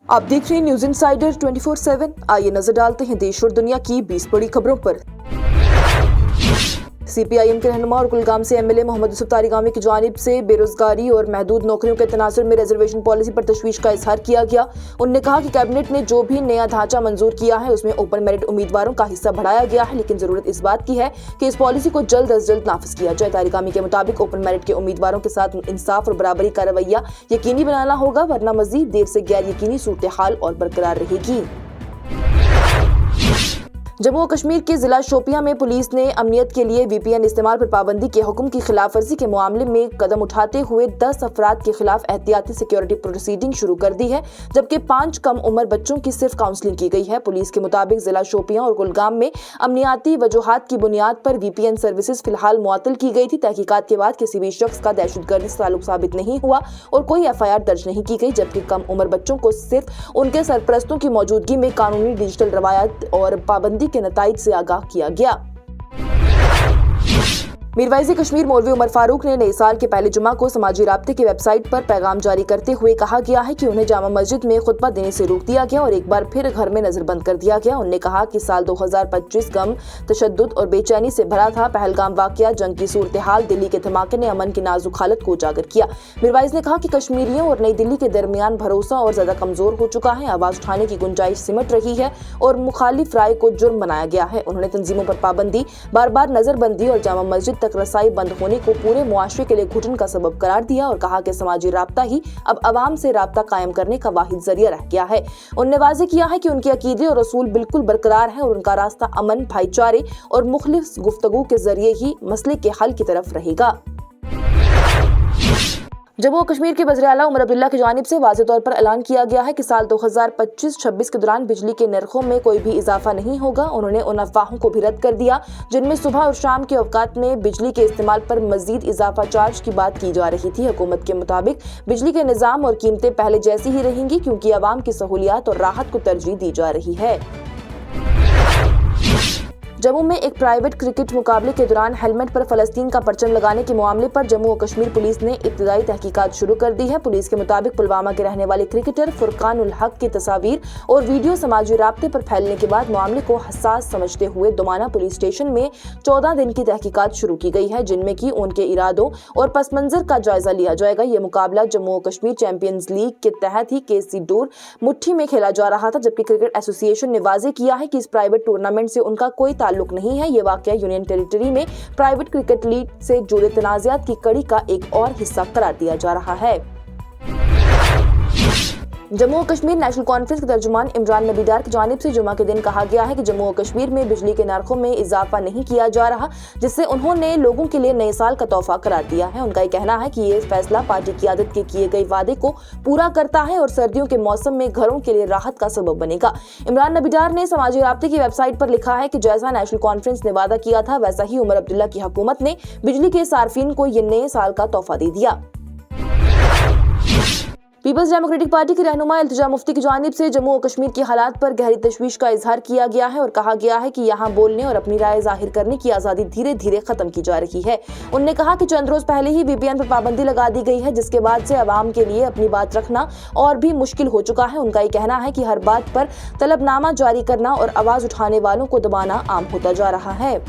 आप देख रहे हैं न्यूज इंसाइडर 24/7। आइए नजर डालते हैं देश और दुनिया की 20 बड़ी खबरों पर। सीपीआईएम के रहनुमा और कुलगाम से एमएलए मोहम्मद यूसुफ तारिगामी की जानिब से बेरोजगारी और महदूद नौकरियों के तनाजुर में रिजर्वेशन पॉलिसी पर तशवीश का इजहार किया गया। उन्होंने कहा कि कैबिनेट ने जो भी नया ढांचा मंजूर किया है उसमें ओपन मेरिट उम्मीदवारों का हिस्सा बढ़ाया गया है, लेकिन जरूरत इस बात की है कि इस पॉलिसी को जल्द अज जल्द नाफिज किया जाए। तारिगामी के मुताबिक ओपन मेरिट के उम्मीदवारों के साथ इंसाफ और बराबरी का रवैया यकीनी बनाना होगा, वरना मजीद देर से गैर यकीनी सूरत हाल और बरकरार रहेगी। जम्मू और कश्मीर के जिला शोपियां में पुलिस ने अमनियत के लिए वीपीएन इस्तेमाल पर पाबंदी के हुक्म की खिलाफ वर्जी के मामले में कदम उठाते हुए 10 अफराद के खिलाफ एहतियाती सिक्योरिटी प्रोसीडिंग शुरू कर दी है, जबकि 5 कम उम्र बच्चों की सिर्फ काउंसलिंग की गई है। पुलिस के मुताबिक जिला शोपियां और कुलगाम में अमनियाती वजूहात की बुनियाद पर वीपीएन सर्विसेज फिलहाल मुअत्तल की गई थी। तहकीकात के बाद किसी भी शख्स का दहशतगर्दी से ताल्लुक साबित नहीं हुआ और कोई एफआईआर दर्ज नहीं की गई, जबकि कम उम्र बच्चों को सिर्फ उनके सरपरस्तों की मौजूदगी में कानूनी डिजिटल रवायत और पाबंदी के नताइज से आगाह किया गया। मीरवाइज़ कश्मीर मौलवी उमर फारूक ने नए साल के पहले जुमा को समाजी राब्ते की वेबसाइट पर पैगाम जारी करते हुए कहा गया है कि उन्हें जामा मस्जिद में खुतबा देने से रोक दिया गया और एक बार फिर घर में नजरबंद कर दिया गया। उन्होंने कहा कि साल 2025 गम, तशद्दुद और बेचैनी से भरा था। पहलगाम वाकया, जंग की सूरत हाल, दिल्ली के धमाके ने अमन की नाजुक हालत को उजागर किया। मीरवाइज़ ने कहा कि कश्मीरियों और नई दिल्ली के दरमियान भरोसा और ज्यादा कमजोर हो चुका है। आवाज उठाने की गुंजाइश सिमट रही है और मुखालिफ राय को जुर्म बनाया गया है। उन्होंने तंजीमों पर पाबंदी, बार बार नजरबंदी और जामा मस्जिद तक रसाई बंद होने को पूरे मुआशरे के लिए घुटन का सबब करार दिया और कहा कि समाजी राब्ता ही अब अवाम से राब्ता कायम करने का वाहिद जरिया रह गया है। उन्होंने वाज़ेह किया है कि उनके अकीदे और रसूल बिल्कुल बरकरार है और उनका रास्ता अमन, भाईचारे और मुखलिस गुफ्तगू के जरिए ही मसले के हल की तरफ रहेगा। जम्मू और कश्मीर के वज़ीर आला उमर अब्दुल्ला की जानिब से वाज़ेह तौर पर ऐलान किया गया है कि साल 2025-26 के दौरान बिजली के नरखों में कोई भी इजाफा नहीं होगा। उन्होंने उन अफवाहों को भी रद्द कर दिया जिनमें सुबह और शाम के औकात में बिजली के इस्तेमाल पर मजीद इजाफा चार्ज की बात की जा रही थी। हुकूमत के मुताबिक बिजली के निज़ाम और कीमतें पहले जैसी ही रहेंगी, क्योंकि आवाम की सहूलियात और राहत को तरजीह दी जा रही है। जम्मू में एक प्राइवेट क्रिकेट मुकाबले के दौरान हेलमेट पर फलस्तीन का परचम लगाने के मामले पर जम्मू और कश्मीर पुलिस ने इब्तिदाई तहकीकात शुरू कर दी है। पुलिस के मुताबिक पुलवामा के रहने वाले क्रिकेटर फुरकान उल हक की तस्वीर और वीडियो समाजी राब्ते पर फैलने के बाद मामले को हसास समझते हुए दोमाना पुलिस स्टेशन में 14 दिन की तहकीकात शुरू की गई है, जिनमें कि उनके इरादों और पस मंजर का जायजा लिया जाएगा। यह मुकाबला जम्मू और कश्मीर चैंपियंस लीग के तहत ही केसी डोर मुट्ठी में खेला जा रहा था, जबकि क्रिकेट एसोसिएशन ने वाज़ेह किया है कि इस प्राइवेट टूर्नामेंट से उनका कोई ताल्लुक नहीं है। ये वाकया यूनियन टेरिटरी में प्राइवेट क्रिकेट लीग से जुड़े तनाज़ात की कड़ी का एक और हिस्सा करार दिया जा रहा है। जम्मू और कश्मीर नेशनल कॉन्फ्रेंस के तर्जुमान इमरान नबी डार की जानिब से जुमा के दिन कहा गया है कि जम्मू और कश्मीर में बिजली के नरखों में इजाफा नहीं किया जा रहा, जिससे उन्होंने लोगों के लिए नए साल का तोहफा करार दिया है। उनका ये कहना है कि ये फैसला पार्टी क़यादत के किए गए वादे को पूरा करता है और सर्दियों के मौसम में घरों के लिए राहत का सबब बनेगा। इमरान नबी डार ने समाजी राब्ते की वेबसाइट पर लिखा है कि जैसा नेशनल कॉन्फ्रेंस ने वादा किया था, वैसा ही उमर अब्दुल्ला की हुकूमत ने बिजली के सार्फिन को ये नए साल का तोहफा दे दिया। पीपल्स डेमोक्रेटिक पार्टी के रहनुमा इल्तिजा मुफ्ती की जानिब से जम्मू और कश्मीर की हालात पर गहरी तशवीश का इजहार किया गया है और कहा गया है कि यहाँ बोलने और अपनी राय जाहिर करने की आज़ादी धीरे धीरे खत्म की जा रही है। उन्होंने कहा कि चंद रोज पहले ही वीपीएन पर पाबंदी लगा दी गई है, जिसके बाद से आवाम के लिए अपनी बात रखना और भी मुश्किल हो चुका है। उनका ये कहना है कि हर बात पर तलबनामा जारी करना और आवाज उठाने वालों को दबाना आम होता जा रहा है।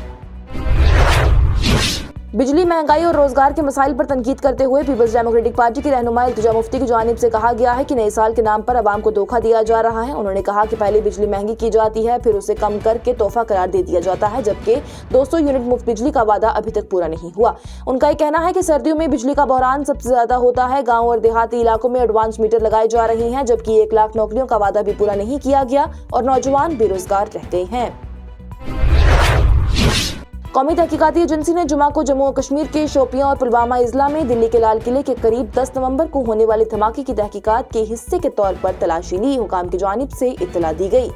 बिजली, महंगाई और रोजगार के मसाइल पर तनकीद करते हुए पीपल्स डेमोक्रेटिक पार्टी के रहनुमा इल्तिजा मुफ्ती की जानिब से कहा गया है कि नए साल के नाम पर आवाम को धोखा दिया जा रहा है। उन्होंने कहा कि पहले बिजली महंगी की जाती है, फिर उसे कम करके तोहफा करार दे दिया जाता है, जबकि 200 यूनिट मुफ्त बिजली का वादा अभी तक पूरा नहीं हुआ। उनका ये कहना है कि सर्दियों में बिजली का बहरान सबसे ज्यादा होता है। गाँव और देहाती इलाकों में एडवांस मीटर लगाए जा रहे हैं, जबकि 1 लाख नौकरियों का वादा भी पूरा नहीं किया गया और नौजवान बेरोजगार रह गए हैं। कौमी तहकीकाती एजेंसी ने जुमा को जम्मू और कश्मीर के शोपियां और पुलवामा इजला में दिल्ली के लाल किले के करीब 10 नवंबर को होने वाले धमाके की तहकीकात के हिस्से के तौर पर तलाशी ली। हुकाम की जानिब से इत्तला दी गई।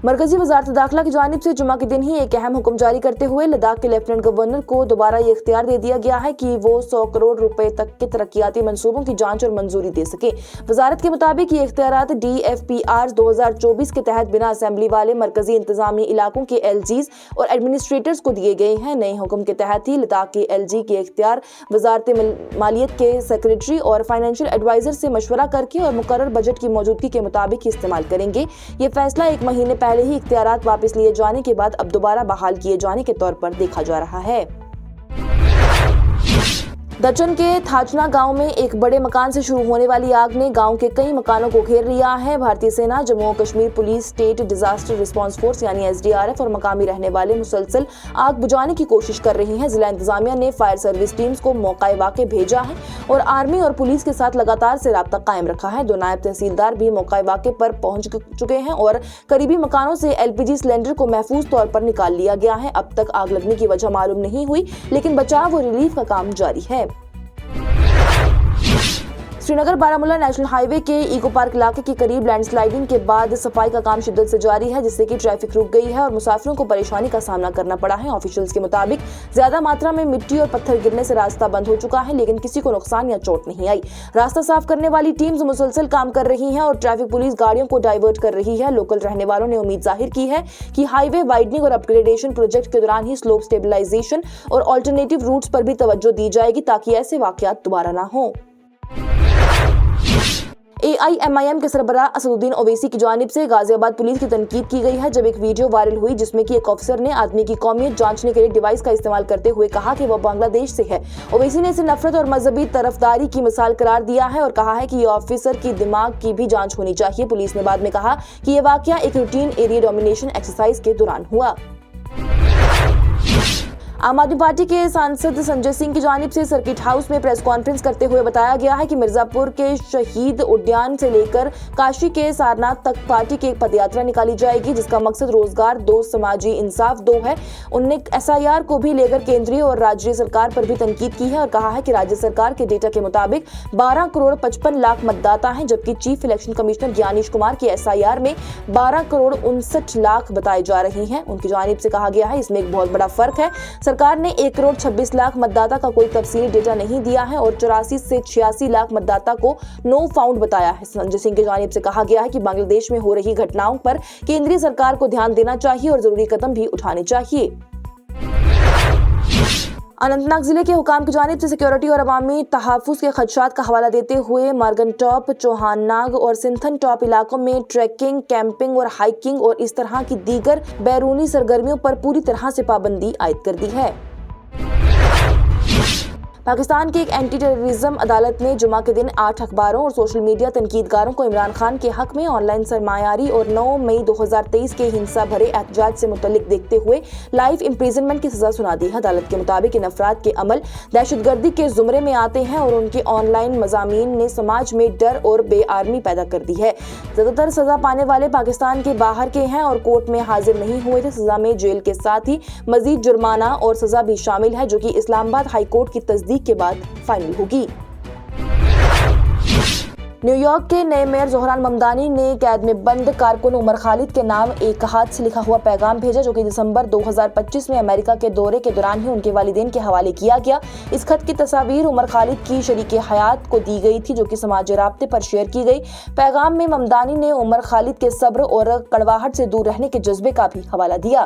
مرکزی وزارت داخلہ کی جانب سے جمعہ کے دن ہی ایک اہم حکم جاری کرتے ہوئے لداخ کے لیفٹیننٹ گورنر کو دوبارہ یہ اختیار دے دیا گیا ہے کہ وہ 100 کروڑ روپے تک کے ترقیاتی منصوبوں کی جانچ اور منظوری دے سکے۔ وزارت کے مطابق یہ اختیارات DFPR 2024 کے تحت بنا اسمبلی والے مرکزی انتظامی علاقوں کے LGs اور ایڈمنسٹریٹرز کو دیے گئے ہیں۔ نئے حکم کے تحت ہی لداخ کے LG کے اختیار وزارت مالیت کے سیکریٹری اور فائنینشیل ایڈوائزر سے مشورہ کر کے اور مقرر بجٹ کی موجودگی کے مطابق استعمال کریں گے۔ یہ فیصلہ ایک مہینے پہلے ہی اختیارات واپس لیے جانے کے بعد اب دوبارہ بحال کیے جانے کے طور پر دیکھا جا رہا ہے۔ دچن کے تھاچنا گاؤں میں ایک بڑے مکان سے شروع ہونے والی آگ نے گاؤں کے کئی مکانوں کو گھیر لیا ہے۔ بھارتی سینا، جموں و Kashmir police, state disaster response force یعنی SDRF اور مقامی رہنے والے مسلسل آگ بجھانے کی کوشش کر رہے ہیں۔ ضلع انتظامیہ نے فائر سروس ٹیمز کو موقع واقع بھیجا ہے اور آرمی اور پولیس کے ساتھ لگاتار سے رابطہ قائم رکھا ہے۔ 2 نائب تحصیلدار بھی موقع واقع پر پہنچ چکے ہیں اور قریبی مکانوں سے LPG سلنڈر کو محفوظ طور پر نکال لیا گیا ہے۔ اب تک آگ لگنے کی وجہ معلوم نہیں ہوئی، لیکن بچاؤ و ریلیف کا کام جاری ہے۔ سری نگر بارامولہ نیشنل ہائی وے کے ایکو پارک علاقے کے قریب لینڈ سلائیڈنگ کے بعد صفائی کا کام شدت سے جاری ہے، جس سے کہ ٹریفک رک گئی ہے اور مسافروں کو پریشانی کا سامنا کرنا پڑا ہے۔ آفیشلز کے مطابق زیادہ ماترا میں مٹی اور پتھر گرنے سے راستہ بند ہو چکا ہے، لیکن کسی کو نقصان یا چوٹ نہیں آئی۔ راستہ صاف کرنے والی ٹیمز مسلسل کام کر رہی ہیں اور ٹریفک پولیس گاڑیوں کو ڈائیورٹ کر رہی ہے۔ لوکل رہنے والوں نے امید ظاہر کی ہے کہ ہائی وے وائڈنگ اور اپ گریڈیشن پروجیکٹ کے دوران ہی سلوپ سٹیبلائزیشن اور آلٹرنیٹیو روٹس پر بھی توجہ دی جائے گی تاکہ ایسے واقعات دوبارہ نہ ہوں۔ AIMIM کے سربراہ اسد الدین اویسی کی جانب سے غازی آباد پولیس کی تنقید کی گئی ہے جب ایک ویڈیو وائرل ہوئی جس میں کہ ایک افسر نے آدمی کی قومیت جانچنے کے لیے ڈیوائس کا استعمال کرتے ہوئے کہا کہ وہ بنگلہ دیش سے ہے۔ اویسی نے اسے نفرت اور مذہبی طرفداری کی مثال قرار دیا ہے اور کہا ہے کہ یہ آفیسر کی دماغ کی بھی جانچ ہونی چاہیے۔ پولیس نے بعد میں کہا کہ یہ واقعہ ایک روٹین ایریا ڈومینیشن ایکسرسائز کے دوران ہوا۔ عام آدمی پارٹی کے سانسد سنجے سنگھ کی جانب سے سرکٹ ہاؤس میں پریس کانفرنس کرتے ہوئے بتایا گیا ہے کہ مرزا پور کے شہید اڈیان سے لے کر کاشی کے سارناتھ تک پارٹی کی ایک پد یاترا نکالی جائے گی جس کا مقصد روزگار 2، سماجی انصاف 2 ہے۔ انہوں نے SIR کو بھی لے کر کیندری اور راجیہ سرکار پر بھی تنقید کی ہے اور کہا ہے کہ راجیہ سرکار کے ڈیٹا کے مطابق 12 کروڑ 55 لاکھ متداتا ہیں، جبکہ چیف الیکشن کمشنر گیانیش کمار کی SIR میں 12 کروڑ 59 لاکھ بتائے جا رہے ہیں۔ ان کی جانب سے کہا گیا ہے اس میں ایک بہت بڑا فرق ہے۔ سرکار نے 1 کروڑ 26 لاکھ متداتا کا کوئی تفصیلی ڈیٹا نہیں دیا ہے اور 84 سے 86 لاکھ متداتا کو نو فاؤنڈ بتایا ہے۔ سنجے سنگھ کی جانب سے کہا گیا ہے کہ بنگلہ دیش میں ہو رہی گھٹناؤں پر کیندری سرکار کو دھیان دینا چاہیے اور ضروری قدم بھی اٹھانے چاہیے۔ اننت ناگ ضلع کے حکام کی جانب سے سیکیورٹی اور عوامی تحفظ کے خدشات کا حوالہ دیتے ہوئے مارگن ٹاپ، چوہان ناگ اور سنتھن ٹاپ علاقوں میں ٹریکنگ، کیمپنگ اور ہائیکنگ اور اس طرح کی دیگر بیرونی سرگرمیوں پر پوری طرح سے پابندی عائد کر دی ہے۔ پاکستان کی ایک اینٹی ٹیررزم عدالت نے جمعہ کے دن 8 اخباروں اور سوشل میڈیا تنقیدکاروں کو عمران خان کے حق میں آن لائن سرمایاری اور 9 مئی 2023 کے ہنسا بھرے احتجاج سے متعلق دیکھتے ہوئے لائف امپریزنمنٹ کی سزا سنا دی ہے۔ عدالت کے مطابق ان افراد کے عمل دہشت گردی کے زمرے میں آتے ہیں اور ان کے آن لائن مضامین نے سماج میں ڈر اور بے آرمی پیدا کر دی ہے۔ زیادہ تر سزا پانے والے پاکستان کے باہر کے ہیں اور کورٹ میں حاضر نہیں ہوئے تھے۔ سزا میں جیل کے ساتھ ہی مزید جرمانہ اور سزا بھی شامل ہے جو کہ اسلام آباد ہائی کورٹ کی تصدیق کے بعد فائنل ہوگی۔ نیو یارک کے نئے میئر زہران ممدانی نے قید میں بند کارکن عمر خالد کے نام ایک ہاتھ سے لکھا ہوا پیغام بھیجا جو کہ دسمبر 2025 میں امریکہ کے دورے کے دوران ہی ان کے والدین کے حوالے کیا گیا۔ اس خط کی تصاویر عمر خالد کی شریک حیات کو دی گئی تھی جو کہ سماجی رابطے پر شیئر کی گئی۔ پیغام میں ممدانی نے عمر خالد کے صبر اور کڑواہٹ سے دور رہنے کے جذبے کا بھی حوالہ دیا۔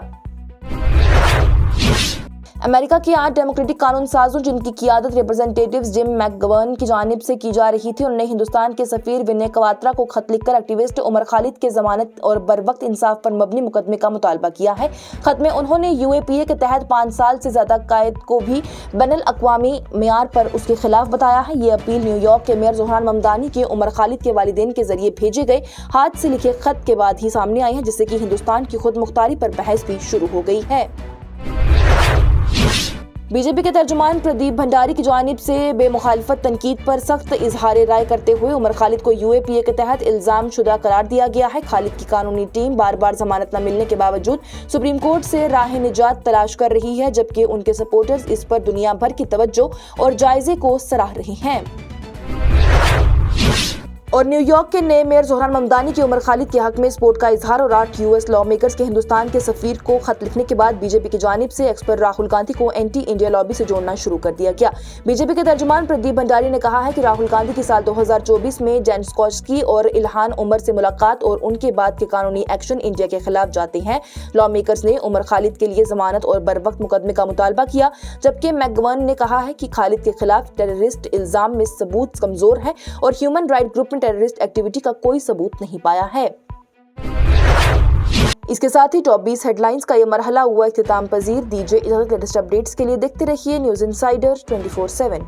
امریکہ کے 8 ڈیموکریٹک قانون سازوں جن کی قیادت ریپرزینٹیٹیوز جم میک گورن کی جانب سے کی جا رہی تھی، انہوں نے ہندوستان کے سفیر ونے کواترا کو خط لکھ کر ایکٹیوسٹ عمر خالد کے ضمانت اور بروقت انصاف پر مبنی مقدمے کا مطالبہ کیا ہے۔ خط میں انہوں نے UAPA کے تحت 5 سال سے زیادہ قید کو بھی بین الاقوامی معیار پر اس کے خلاف بتایا ہے۔ یہ اپیل نیو یارک کے میئر زہران ممدانی کے عمر خالد کے والدین کے ذریعے بھیجے گئے ہاتھ سے لکھے خط کے بعد ہی سامنے آئی ہے، جس سے کہ ہندوستان کی خود مختاری پر بحث بھی شروع ہو گئی ہے۔ BJP کے ترجمان پردیپ بھنڈاری کی جانب سے بے مخالفت تنقید پر سخت اظہار رائے کرتے ہوئے عمر خالد کو UAPA کے تحت الزام شدہ قرار دیا گیا ہے۔ خالد کی قانونی ٹیم بار بار ضمانت نہ ملنے کے باوجود سپریم کورٹ سے راہ نجات تلاش کر رہی ہے، جبکہ ان کے سپورٹرز اس پر دنیا بھر کی توجہ اور جائزے کو سراہ رہے ہیں۔ और न्यूयॉर्क के नए मेयर जोहरान ममदानी की उमर खालिद के हक में सपोर्ट का इजहार और 8 यूएस लॉ मेकर्स के हिंदुस्तान के सफीर को खत लिखने के बाद बीजेपी की जानिब से एक्सपर्ट राहुल गांधी को एंटी इंडिया लॉबी से जोड़ना शुरू कर दिया गया। बीजेपी के तर्जुमान प्रदीप भंडारी ने कहा है कि राहुल गांधी की साल 2024 में जैनस्कॉस्की और इल्हान उमर से मुलाकात और उनके बाद के कानूनी एक्शन इंडिया के खिलाफ जाते हैं। लॉ मेकर्स ने उमर खालिद के लिए जमानत और बरवक्त मुकदमे का मुतालबा किया, जबकि मैकगवर्न ने कहा है कि खालिद के खिलाफ टेररिस्ट इल्जाम में सबूत कमजोर है और ह्यूमन राइट ग्रुप ने टेररिस्ट एक्टिविटी का कोई सबूत नहीं पाया है। इसके साथ ही टॉप 20 हेडलाइंस का यह मरहला हुआ इख्तिताम पजीर। दीजिए इजाजत। लेटेस्ट अपडेट्स के लिए देखते रहिए न्यूज़ इनसाइडर 24/7।